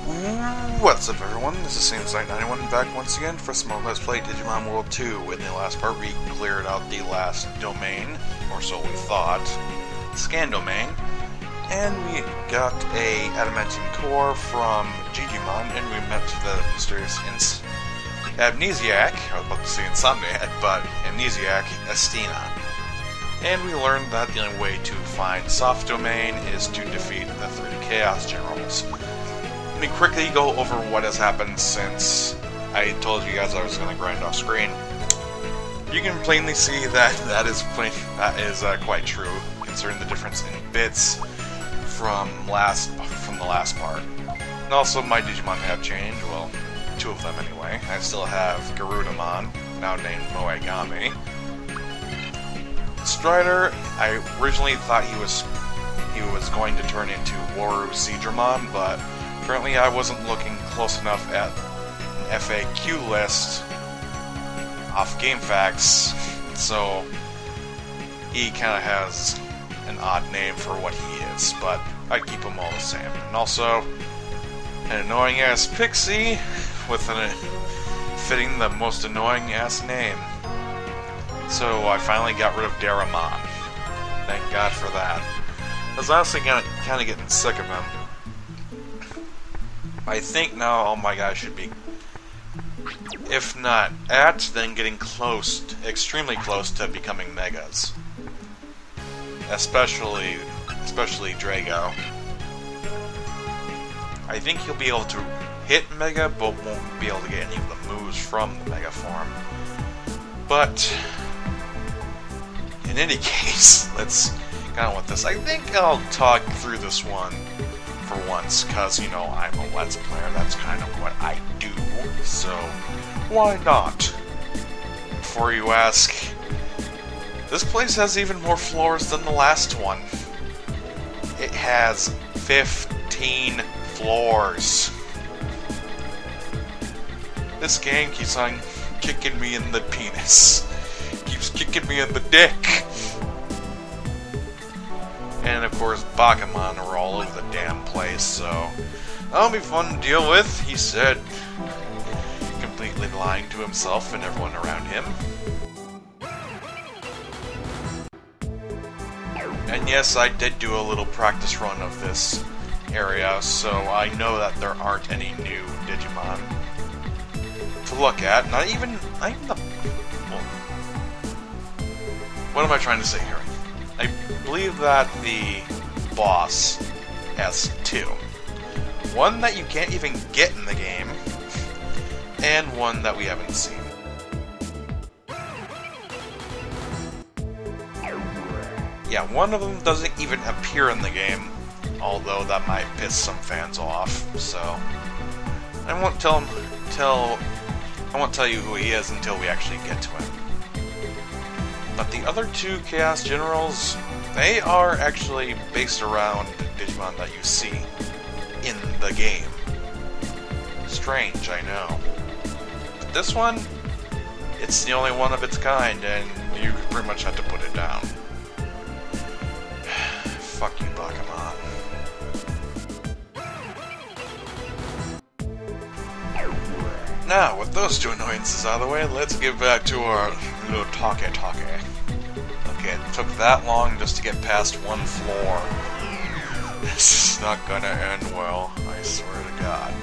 What's up, everyone? This is Saiyan91 back once again for some more Let's Play Digimon World 2. In the last part, we cleared out the last domain, or so we thought, scan domain, and we got a adamantine core from Digimon, and we met the mysterious amnesiac. I was about to say insomniac, but amnesiac Estina. And we learned that the only way to find soft domain is to defeat the 3 Chaos Generals. Let me quickly go over what has happened since I told you guys I was going to grind off screen. You can plainly see that that is quite true, considering the difference in bits from the last part. And also, my Digimon have changed. Well, 2 of them anyway. I still have Garudamon, now named Moegami. Strider, I originally thought he was going to turn into Waru Seedramon, but apparently I wasn't looking close enough at an FAQ list off GameFAQs, so he kind of has an odd name for what he is, but I'd keep them all the same. And also, an annoying-ass pixie with fitting the most annoying-ass name. So I finally got rid of Daramon. Thank God for that. I was honestly kind of getting sick of him. I think now all my guys should be, if not at, then getting close, extremely close to becoming Megas. Especially Drago. I think he'll be able to hit Mega, but won't be able to get any of the moves from the Mega form. But in any case, let's get on with this. I think I'll talk through this one for once, because, you know, I'm a Let's Player, that's kind of what I do, so why not? Before you ask, this place has even more floors than the last one. It has 15 floors. This game keeps on kicking me in the penis. Keeps kicking me in the dick. And of course, Bakumon are all over the damn place, so that'll be fun to deal with, he said, completely lying to himself and everyone around him. And yes, I did do a little practice run of this area, so I know that there aren't any new Digimon to look at. Not even the... Well, what am I trying to say here? I believe that the boss has 2. One that you can't even get in the game, and one that we haven't seen. Yeah, one of them doesn't even appear in the game, although that might piss some fans off, so I won't tell you who he is until we actually get to him. But the other 2 Chaos Generals, they are actually based around Digimon that you see in the game. Strange, I know. But this one, it's the only one of its kind, and you pretty much have to put it down. Fuck you, Bakumon. Now, with those 2 annoyances out of the way, let's get back to our little talkie. Okay, it took that long just to get past 1 floor. This is not gonna end well, I swear to God.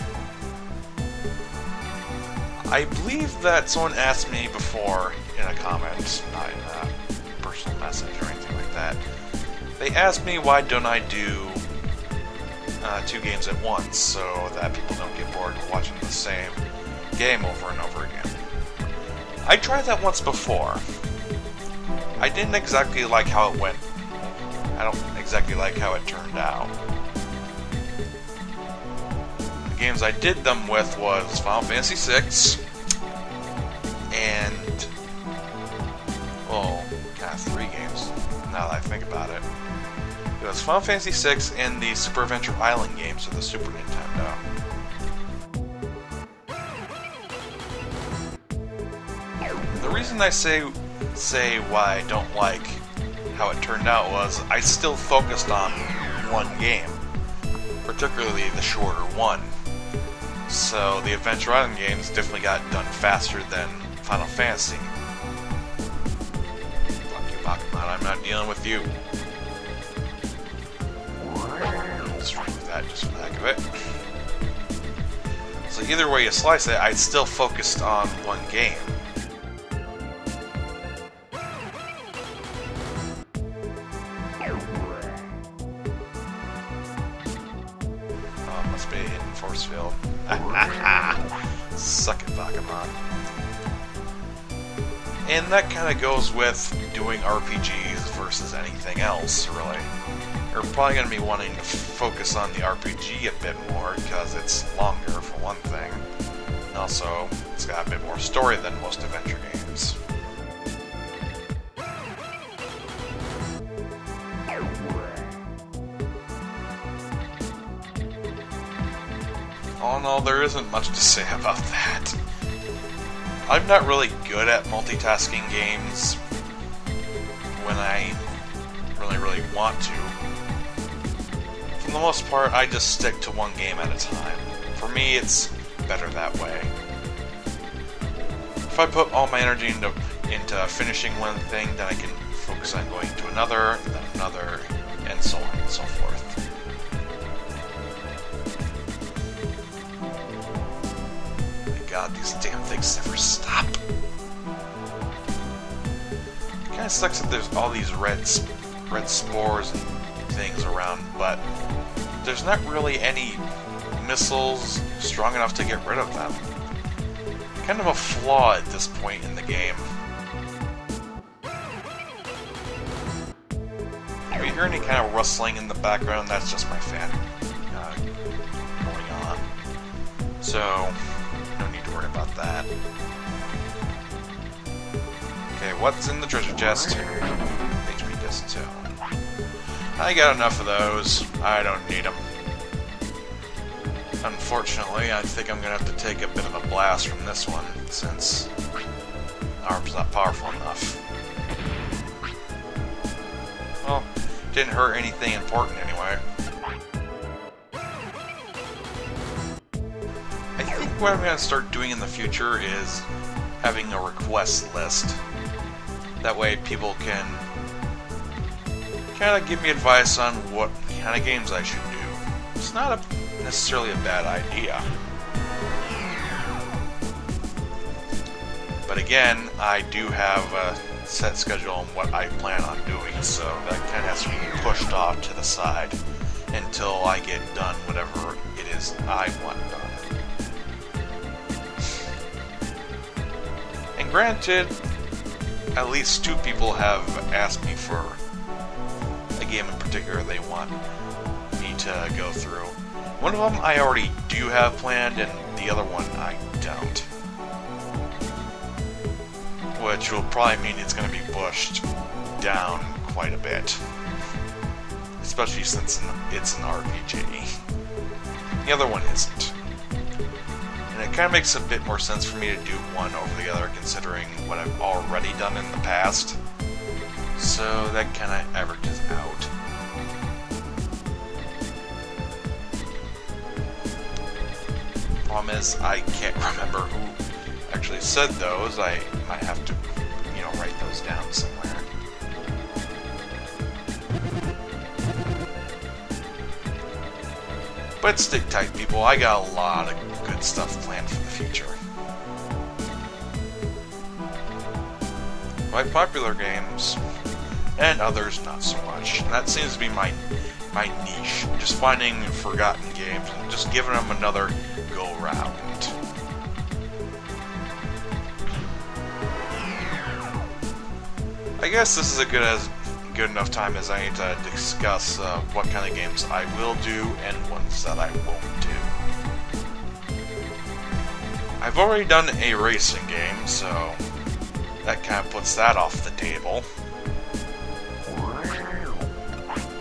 I believe that someone asked me before in a comment, not in a personal message or anything like that. They asked me why don't I do 2 games at once, so that people don't get bored of watching the same game over and over again. I tried that once before. I didn't exactly like how it went. I don't exactly like how it turned out. The games I did them with was Final Fantasy VI, and, well, kind of 3 games, now that I think about it. It was Final Fantasy VI and the Super Adventure Island games for the Super Nintendo. The reason I say why I don't like how it turned out was I still focused on one game, particularly the shorter one. So the Adventure Island games definitely got done faster than Final Fantasy. Fuck you, Pokemon, I'm not dealing with you. Let's remove that just for the heck of it. So either way you slice it, I still focused on one game. Oh, it must be a hidden force field. Suck it, Pokemon. And that kind of goes with doing RPGs versus anything else, really. You're probably going to be wanting to focus on the RPG a bit more, because it's longer, for one thing. And also, it's got a bit more story than most adventure games. Oh no, there isn't much to say about that. I'm not really good at multitasking games when I really want to. For the most part, I just stick to one game at a time. For me, it's better that way. If I put all my energy into finishing one thing, then I can focus on going to another, then another, and so on and so forth. God, these damn things never stop. It kind of sucks that there's all these red spores and things around, but there's not really any missiles strong enough to get rid of them. Kind of a flaw at this point in the game. If you hear any kind of rustling in the background, that's just my fan going on. So, no need to worry about that. Okay, what's in the treasure chest? HP disc 2. I got enough of those. I don't need them. Unfortunately, I think I'm going to have to take a bit of a blast from this one, since arm's not powerful enough. Well, didn't hurt anything important anyway. I think what I'm going to start doing in the future is having a request list. That way people can kind of give me advice on what kind of games I should do. It's not necessarily a bad idea. But again, I do have a set schedule on what I plan on doing, so that kind of has to be pushed off to the side until I get done whatever it is I want done. And granted, at least 2 people have asked me for a game in particular they want me to go through. One of them I already do have planned, and the other one I don't. Which will probably mean it's going to be pushed down quite a bit. Especially since it's an RPG. The other one isn't. And it kind of makes a bit more sense for me to do one over the other, considering what I've already done in the past. So that kind of averages out. Problem is, I can't remember who actually said those. I might have to, write those down somewhere. But stick tight, people. I got a lot of good stuff planned for the future. By popular games, and others not so much. And that seems to be my niche. Just finding forgotten games and just giving them another go round. I guess this is a good enough time as I need to discuss what kind of games I will do and ones that I won't do. I've already done a racing game, so that kind of puts that off the table.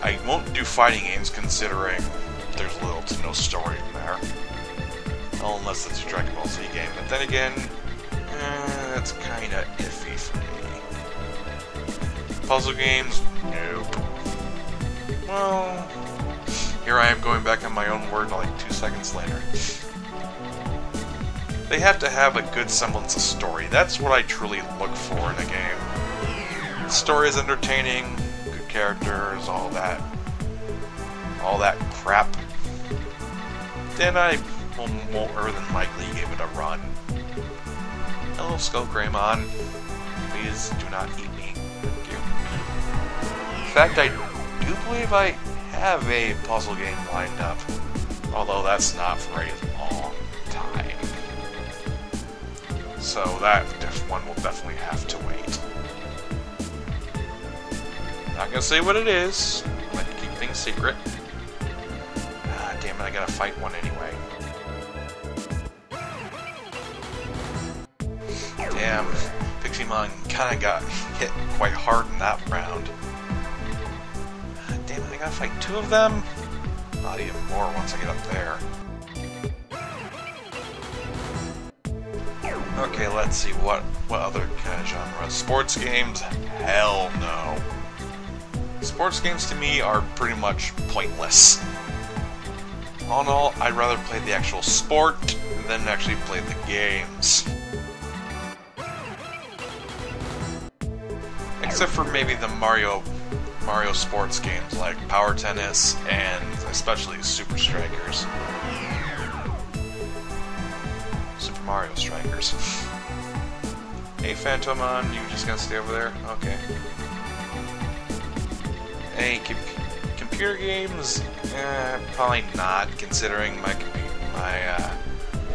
I won't do fighting games considering there's little to no story in there. Well, unless it's a Dragon Ball Z game, but then again, that's kind of iffy for me. Puzzle games? Nope. Well, here I am going back on my own word like 2 seconds later. They have to have a good semblance of story. That's what I truly look for in a game. The story is entertaining, good characters, all that crap. Then I will more than likely give it a run. Hello, Skullgreymon. Please do not eat me. Thank you. In fact, I do believe I have a puzzle game lined up. Although that's not for a long time. So that one will definitely have to wait. Not gonna say what it is. I'm gonna keep things secret. Ah, damn it, I gotta fight one anyway. Damn, Digimon kinda got hit quite hard in that round. Ah, damn it, I gotta fight two of them? Not even more once I get up there. Okay, let's see, what other kind of genre? Sports games? Hell no. Sports games to me are pretty much pointless. All in all, I'd rather play the actual sport than actually play the games. Except for maybe the Mario sports games like Power Tennis and especially Super Strikers. Super Mario Strikers. Hey Phantomon, you just gonna stay over there? Okay. Hey, computer games? Probably not, considering my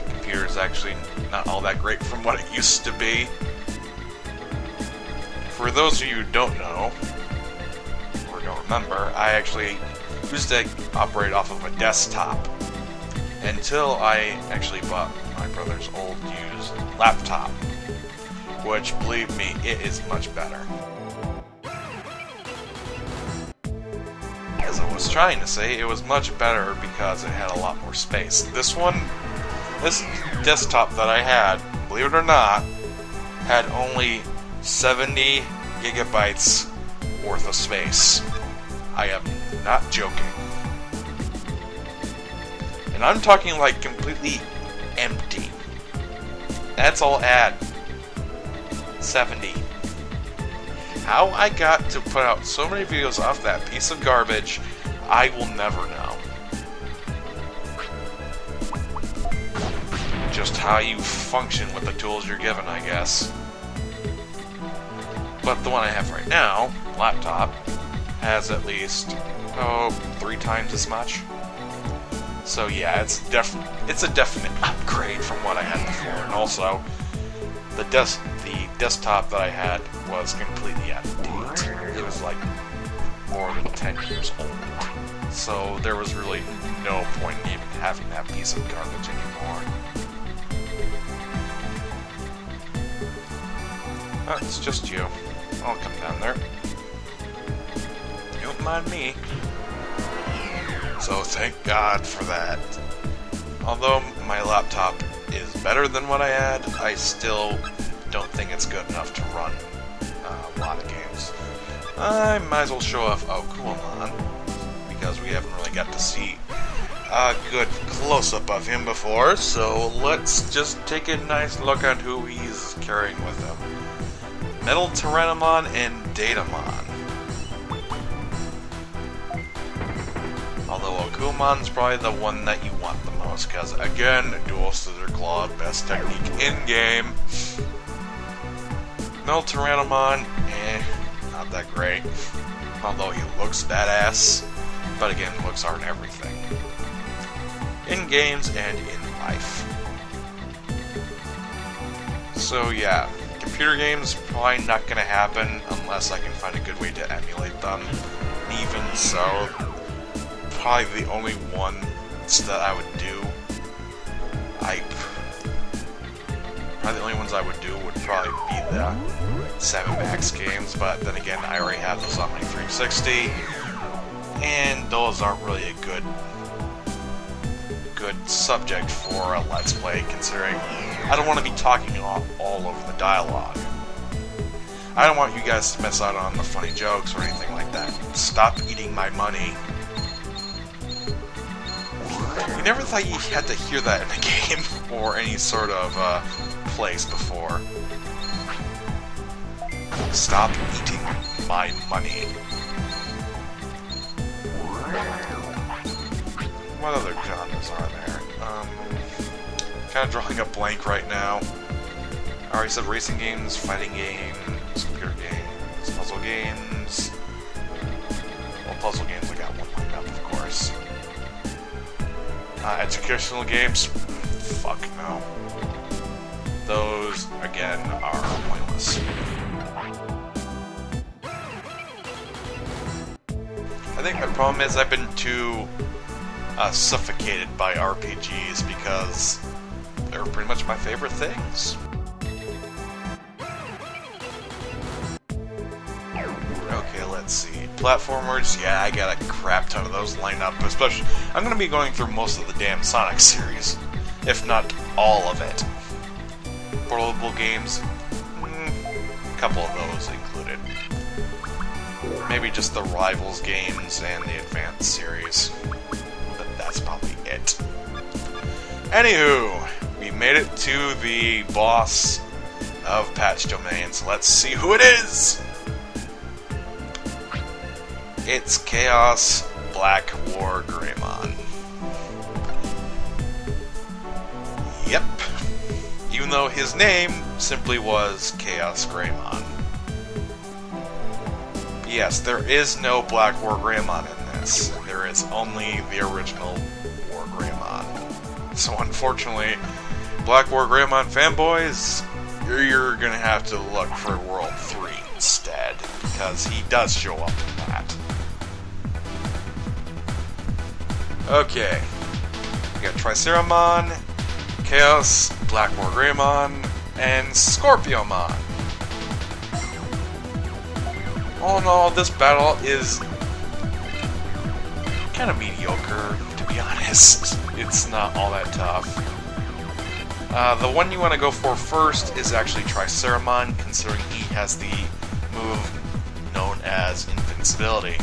computer is actually not all that great from what it used to be. For those of you who don't know, or don't remember, I actually used to operate off of a desktop until I actually bought my brother's old used laptop, which, believe me, it is much better. As I was trying to say, it was much better because it had a lot more space. This desktop that I had, believe it or not, had only 70 gigabytes worth of space. I am not joking. And I'm talking like completely empty. That's all add. 70. How I got to put out so many videos off that piece of garbage, I will never know. Just how you function with the tools you're given, I guess. But the one I have right now, laptop, has at least, 3 times as much. So yeah, it's a definite upgrade from what I had before. And also, the desktop that I had was completely out of date. It was like more than 10 years old. So there was really no point in even having that piece of garbage anymore. Oh, it's just you. I'll come down there. You don't mind me. So thank God for that. Although my laptop is better than what I had, I still don't think it's good enough to run a lot of games. I might as well show off Aquamon, because we haven't really got to see a good close-up of him before, so let's just take a nice look at who he's carrying with him. Metal Tyrannomon and Datamon. Although Akumon's probably the one that you want the most, because again, Dual Scissor Claw, best technique in-game. Metal Tyrannomon, not that great. Although he looks badass, but again, looks aren't everything. In games and in life. So yeah, computer games probably not gonna happen unless I can find a good way to emulate them. Even so, probably the only ones that I would do, probably the only ones I would do would probably be the 7 Max games, but then again, I already have those on my 360, and those aren't really a good subject for a Let's Play, considering I don't want to be talking all over the dialogue. I don't want you guys to miss out on the funny jokes or anything like that. Stop eating my money. You never thought you had to hear that in a game or any sort of place before. Stop eating my money. What other genres are there? Kind of drawing a blank right now. I already said racing games, fighting games, computer games, puzzle games. Well, puzzle games, I got one lined up, of course. Educational games? Fuck no. Those, again, are pointless. I think my problem is I've been too suffocated by RPGs because they're pretty much my favorite things. Okay, let's see. Platformers, yeah, I got a crap ton of those lined up, especially... I'm going to be going through most of the damn Sonic series, if not all of it. Portable games, a couple of those included. Maybe just the Rivals games and the Advanced series. But that's probably it. Anywho, we made it to the boss of Patch Domains. Let's see who it is! It's Chaos Black War Greymon. Yep. Even though his name simply was Chaos Greymon. Yes, there is no Black War Greymon in this. There is only the original War Greymon. So unfortunately, Black War Greymon fanboys, you're gonna have to look for World 3 instead, because he does show up in that. Okay, we got Triceramon, Chaos, Black War Greymon, and Scorpiomon. All in all, this battle is kind of mediocre, to be honest. It's not all that tough. The one you want to go for first is actually Triceramon, considering he has the move known as Invincibility.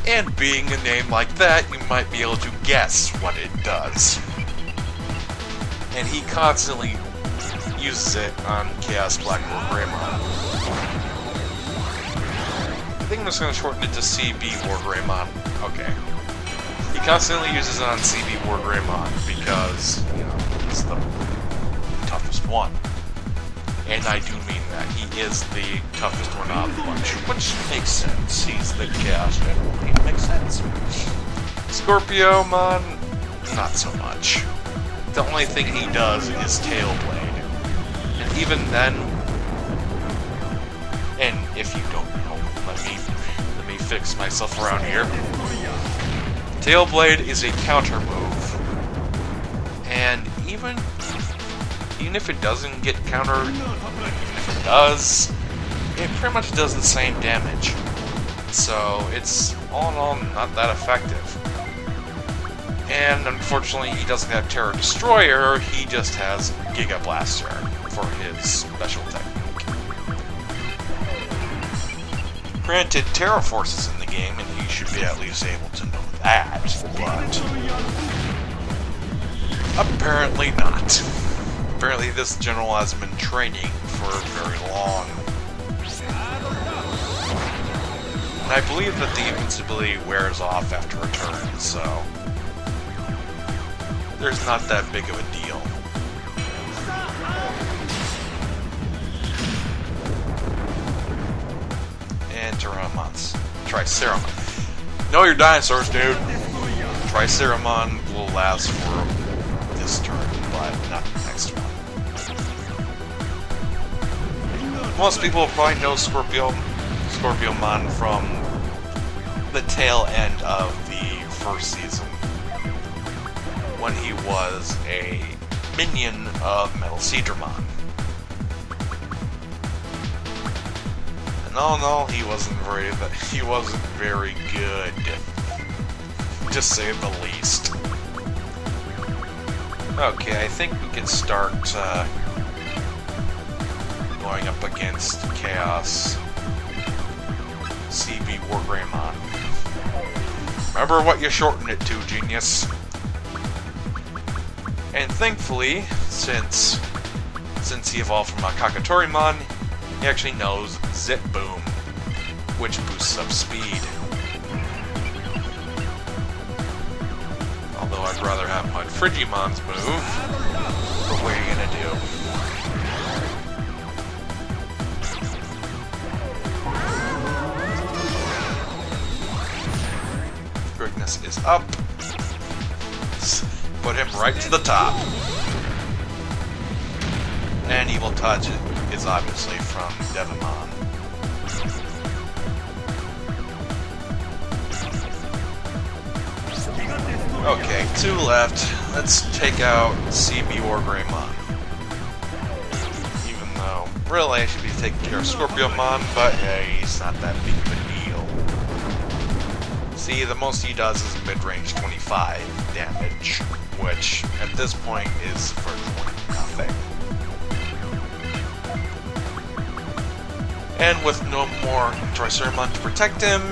And being a name like that, you might be able to guess what it does. And he constantly uses it on Chaos Black War Greymon. I think I'm just going to shorten it to CB War Greymon. Okay. He constantly uses it on CB War Greymon because, you know, he's the toughest one. And I do mean that. He is the toughest one out of the bunch, which makes sense. He's the Chaos General. It makes sense. Scorpiomon, not so much. The only thing he does is Tail Blade. And even then, and if you don't know, let me fix myself around here. Tail Blade is a counter move. And even if it doesn't get countered, even if it does, it pretty much does the same damage. So it's all in all not that effective. And unfortunately he doesn't have Terror Destroyer, he just has Giga Blaster for his special technique. Granted, Terra Force is in the game and you should be at least able to know that, but apparently not. Apparently this general has been training for very long. And I believe that the invincibility wears off after a turn, so there's not that big of a deal. And Triceramon. Know your dinosaurs, dude! Triceramon will last for this turn, but not the next one. Most people probably know Scorpiomon from the tail end of the first season, when he was a minion of Metal Seedramon. And all in all, he wasn't very good, to say the least. Okay, I think we can start going up against Chaos CB War Greymon. Remember what you shortened it to, genius. And thankfully, since he evolved from a Kakatorimon, he actually knows Zip Boom, which boosts up speed. Although I'd rather have my Frigimon's move. But what are you gonna do? Quickness is up. Put him right to the top. And Evil Touch is obviously from Devimon. Okay, 2 left. Let's take out CB or Greymon. Even though, really, I should be taking care of Scorpiomon, but hey, he's not that big of a deal. See, the most he does is mid-range 25 damage, which, at this point, is virtually nothing. And with no more Triceramon to protect him,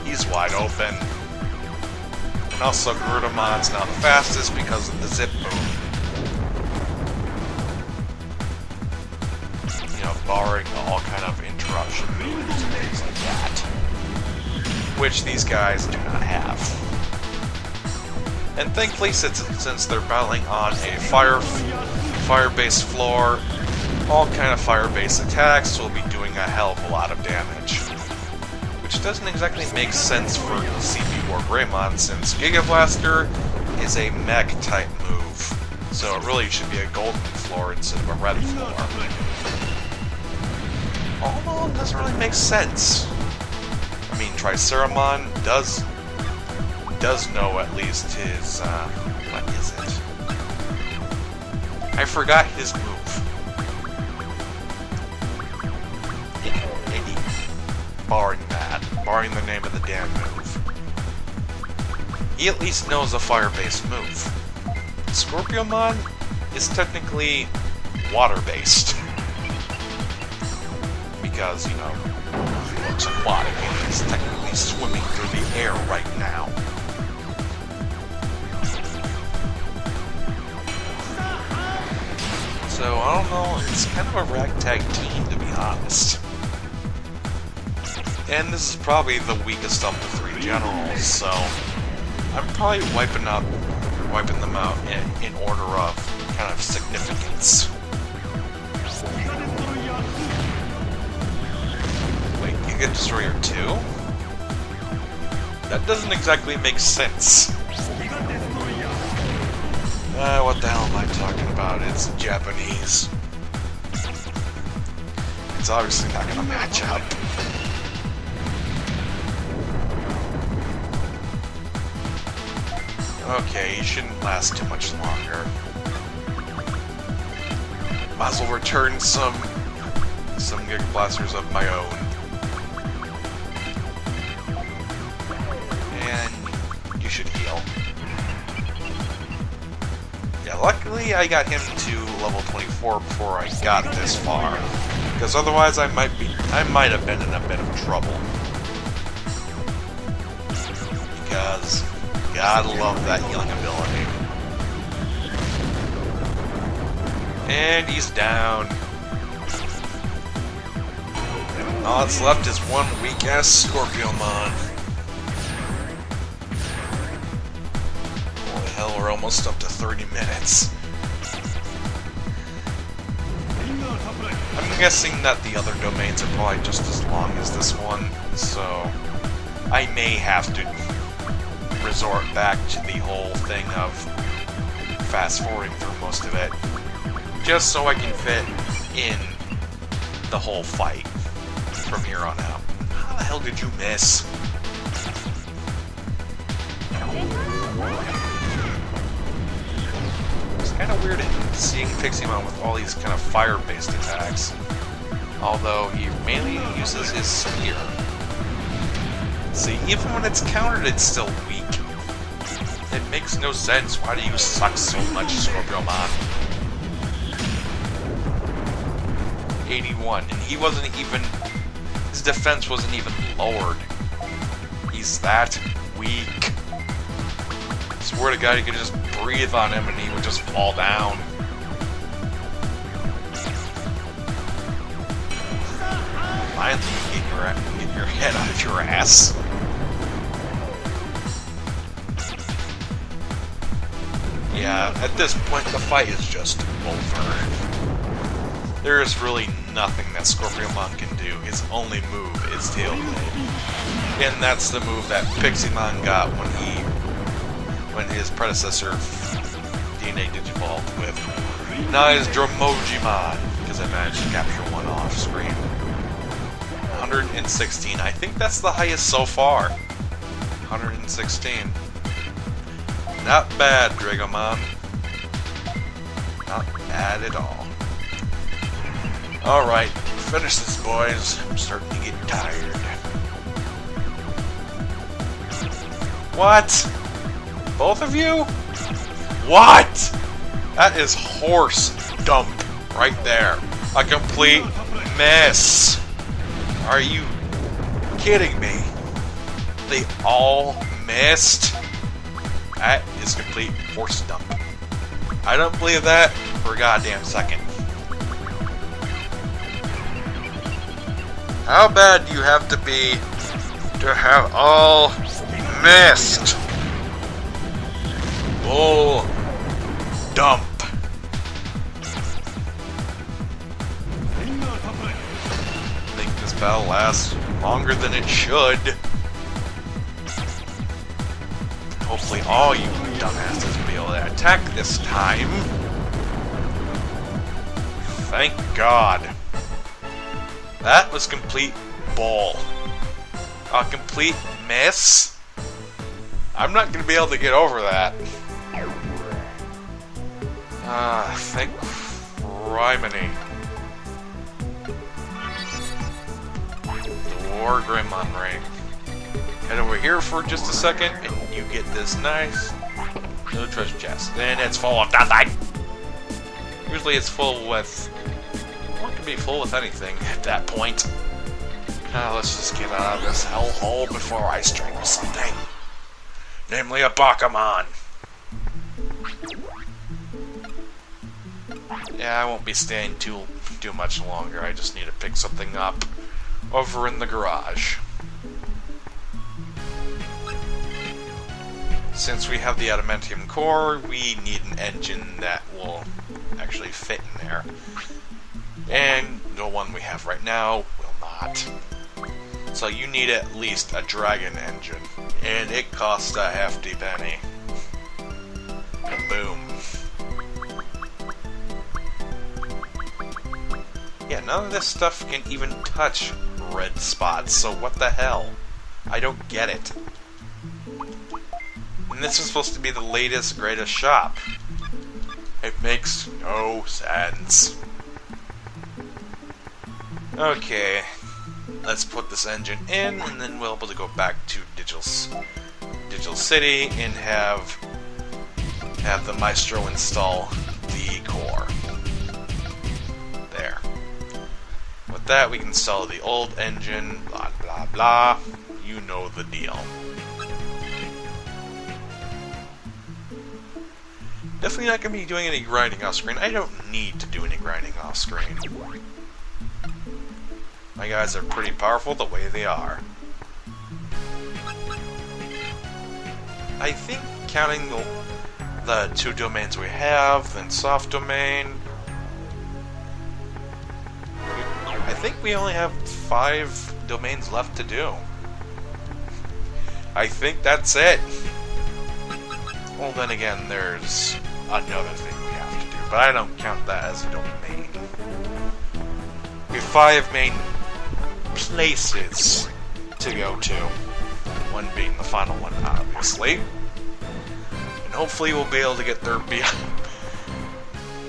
he's wide open. And also, Garudamon's now the fastest because of the Zip Boom. You know, barring all kind of interruption moves and things like that. Which these guys do not have. And thankfully, since they're battling on a fire-based floor, all kind of fire-based attacks will be doing a hell of a lot of damage. Which doesn't exactly make sense for CB War Greymon, since Giga Blaster is a mech-type move. So it really should be a golden floor instead of a red floor. Although it doesn't really make sense. I mean, Triceramon does know at least his, what is it? I forgot his move. Barring the name of the damn move. He at least knows a fire-based move. Scorpiomon is technically water-based. Because, you know, he looks aquatic and he's technically swimming through the air right now. So, I don't know, it's kind of a ragtag team, to be honest. And this is probably the weakest of the 3 generals, so I'm probably wiping them out in order of kind of significance. Wait, Giga Destroyer 2? That doesn't exactly make sense. What the hell am I talking about? It's Japanese. It's obviously not gonna match up. Okay, he shouldn't last too much longer. Might as well return some Giga Blasters of my own. And you should heal. Yeah, luckily I got him to level 24 before I got this far. Because otherwise I might have been in a bit of trouble. Because gotta love that healing ability. And he's down. And all that's left is one weak-ass Scorpiomon. Holy hell, we're almost up to 30 minutes. I'm guessing that the other domains are probably just as long as this one, so I may have to resort back to the whole thing of fast-forwarding through most of it, just so I can fit in the whole fight from here on out. How the hell did you miss? It's kind of weird seeing Piximon with all these kind of fire-based attacks, although he mainly uses his spear. See, even when it's countered, it's still weak. It makes no sense. Why do you suck so much, Scorpiomon? 81, and he wasn't even... his defense wasn't even lowered. He's that weak. Swear to God, you could just breathe on him and he would just fall down. Finally, get your head out of your ass. Yeah, at this point, the fight is just over. There is really nothing that Scorpiomon can do. His only move is Tail Blade. And that's the move that Piximon got when his predecessor DNA Digivolved with Nice Dromojimon, because I managed to capture one off screen. 116. I think that's the highest so far. 116. Not bad, Dragomon. Not bad at all. Alright, finish this, boys. I'm starting to get tired. What? Both of you? What? That is horse dump right there. A complete mess. Are you kidding me? They all missed? That is complete horse dump. I don't believe that for a goddamn second. How bad do you have to be to have all missed? Bull dump. I think this battle lasts longer than it should. Hopefully all you dumbasses will be able to attack this time. Thank God. That was complete bull. A complete mess. I'm not going to be able to get over that. Thank criminy. The War Greymon Ring. Head over here for just a second, and you get this nice little treasure chest. Then it's full of nothing. Usually it's full with... What can be full with anything at that point? Let's just get out of this hellhole before I strangle something. Namely a Bakamon. Yeah, I won't be staying too much longer. I just need to pick something up over in the garage. Since we have the adamantium core, we need an engine that will actually fit in there. And the one we have right now will not. So you need at least a dragon engine. And it costs a hefty penny. Boom. Yeah, none of this stuff can even touch red spots, so what the hell? I don't get it. And this is supposed to be the latest, greatest shop. It makes no sense. Okay, let's put this engine in, and then we'll be able to go back to Digital City and have the Maestro install the core. There. With that, we can install the old engine, blah blah blah. You know the deal. Definitely not going to be doing any grinding off screen. I don't need to do any grinding off screen. My guys are pretty powerful the way they are. I think counting the 2 domains we have, then soft domain, I think we only have 5 domains left to do. I think that's it. Well, then again, there's another thing we have to do, but I don't count that as a domain. We have 5 main places to go to. One being the final one, obviously. And hopefully we'll be able to get there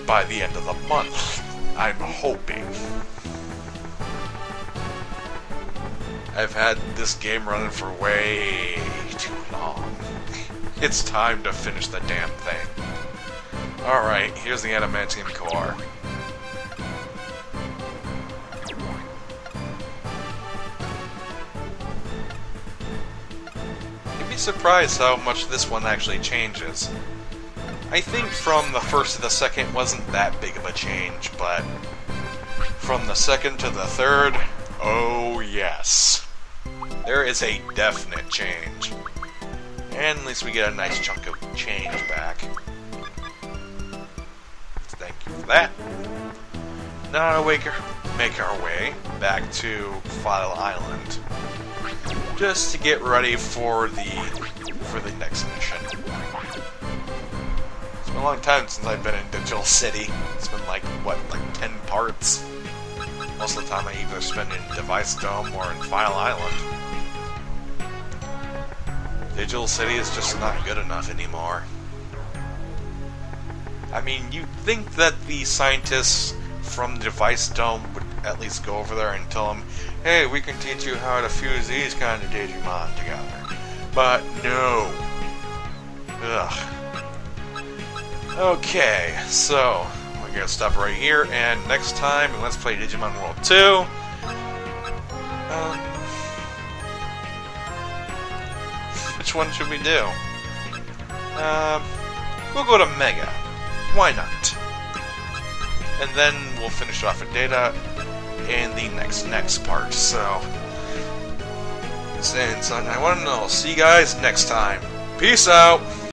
by the end of the month. I'm hoping. I've had this game running for way too long. It's time to finish the damn thing. Alright, here's the adamantium core. Give me surprised how much this one actually changes. I think from the first to the second wasn't that big of a change, but from the second to the third, oh yes. There is a definite change. And at least we get a nice chunk of change back. Thank you for that. Now we make our way back to File Island, just to get ready for the next mission. It's been a long time since I've been in Digital City. It's been like, what, like 10 parts? Most of the time I either spend in Device Dome or in File Island. Digital City is just not good enough anymore. I mean, you'd think that the scientists from the Device Dome would at least go over there and tell them, hey, we can teach you how to fuse these kind of Digimon together. But no. Ugh. Okay, so we're gonna stop right here, and next time in Let's Play Digimon World 2, which one should we do? We'll go to Mega. Why not? And then we'll finish off with Data in the next part. So, since I want to know, see you guys next time. Peace out.